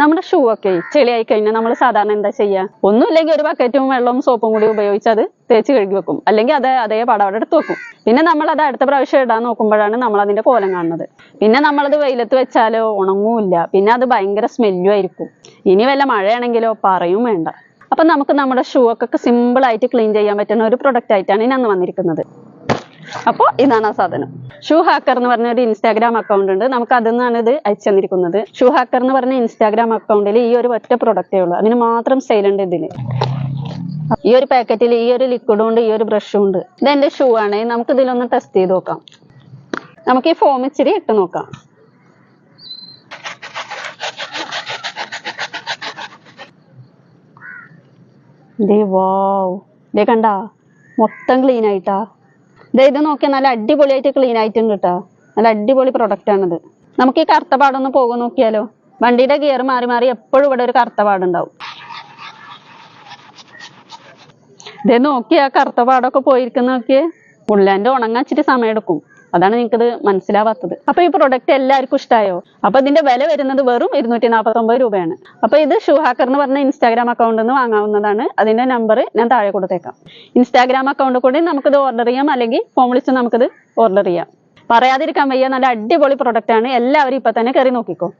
നമ്മുടെ ഷൂ ഒക്കെ ചെളിയായി കഴിഞ്ഞാൽ നമ്മൾ സാധാരണ എന്താ ചെയ്യുക? ഒന്നുമില്ലെങ്കിൽ ഒരു ബക്കറ്റും വെള്ളവും സോപ്പും കൂടി ഉപയോഗിച്ച് അത് തേച്ച് കഴുകി വെക്കും, അല്ലെങ്കിൽ അത് അതേ പടവിടെ എടുത്ത് വെക്കും. പിന്നെ നമ്മൾ അത് അടുത്ത പ്രാവശ്യം ഇടാൻ നോക്കുമ്പോഴാണ് നമ്മൾ അതിന്റെ കോലം കാണുന്നത്. പിന്നെ നമ്മളത് വെയിലത്ത് വെച്ചാലോ ഉണങ്ങൂല്ല, പിന്നെ അത് ഭയങ്കര സ്മെല്ലും ആയിരിക്കും. ഇനി വല്ല മഴയാണെങ്കിലോ പറയും വേണ്ട. അപ്പൊ നമുക്ക് നമ്മുടെ ഷൂ ഒക്കെ സിമ്പിൾ ആയിട്ട് ക്ലീൻ ചെയ്യാൻ പറ്റുന്ന ഒരു പ്രൊഡക്റ്റ് ആയിട്ടാണ് ഇനി അന്ന് വന്നിരിക്കുന്നത്. അപ്പോൾ ഇതാണ് ആ സാധനം. ഷൂ ഹാക്കർ എന്ന് പറഞ്ഞ ഒരു ഇൻസ്റ്റാഗ്രാം അക്കൗണ്ട് ഉണ്ട്, നമുക്ക് അതിൽ നിന്നാണ് ഇത് അയച്ചു തന്നിരിക്കുന്നത്. ഷൂ ഹാക്കർ എന്ന് പറഞ്ഞ ഇൻസ്റ്റാഗ്രാം അക്കൗണ്ടിൽ ഈ ഒരു ഒറ്റ പ്രൊഡക്റ്റേ ഉള്ളൂ, അതിന് മാത്രം സെയിൽ ഉണ്ട് ഇതിന്. ഈ ഒരു പാക്കറ്റിൽ ഈ ഒരു ലിക്വിഡും ഉണ്ട്, ഈ ഒരു ബ്രഷും ഉണ്ട്. ഇതെന്റെ ഷൂ ആണ്, നമുക്ക് ഇതിലൊന്ന് ടെസ്റ്റ് ചെയ്ത് നോക്കാം. നമുക്ക് ഈ ഫോം ഇച്ചിരി ഇട്ട് നോക്കാം. ദേ കണ്ടാ, മൊത്തം ക്ലീൻ ആയിട്ടാ. ഇത് നോക്കിയാൽ നല്ല അടിപൊളിയായിട്ട് ക്ലീൻ ആയിട്ടുണ്ട് കേട്ടോ. നല്ല അടിപൊളി പ്രൊഡക്റ്റ് ആണിത്. നമുക്ക് ഈ കറുത്ത പാടൊന്ന് പോകും നോക്കിയാലോ. വണ്ടിയുടെ ഗിയർ മാറി മാറി എപ്പോഴും ഇവിടെ ഒരു കറുത്ത പാടുണ്ടാവും. ഇതേ നോക്കിയാ കറുത്ത പാടൊക്കെ പോയിരിക്കുന്ന നോക്കിയേ. ഉള്ളാൻ്റെ ഉണങ്ങാൻ ഇച്ചിരി സമയം എടുക്കും, അതാണ് നിങ്ങൾക്കിത് മനസ്സിലാവാത്തത്. അപ്പൊ ഈ പ്രൊഡക്റ്റ് എല്ലാവർക്കും ഇഷ്ടമായോ? അപ്പൊ ഇതിന്റെ വില വരുന്നത് വെറും 249 രൂപയാണ്. അപ്പൊ ഇത് ഷൂ ഹാക്കർ എന്ന് പറഞ്ഞ ഇൻസ്റ്റാഗ്രാം അക്കൗണ്ടിൽ നിന്ന് വാങ്ങാവുന്നതാണ്. അതിന്റെ നമ്പർ ഞാൻ താഴെ കൊടുത്തേക്കാം. ഇൻസ്റ്റാഗ്രാം അക്കൗണ്ട് കൂടി നമുക്കിത് ഓർഡർ ചെയ്യാം, അല്ലെങ്കിൽ ഫോൺ വിളിച്ച് നമുക്കിത് ഓർഡർ ചെയ്യാം. പറയാതിരിക്കാൻ വയ്യ, നല്ല അടിപൊളി പ്രൊഡക്റ്റ് ആണ്. എല്ലാവരും ഇപ്പൊ തന്നെ കയറി നോക്കിക്കോ.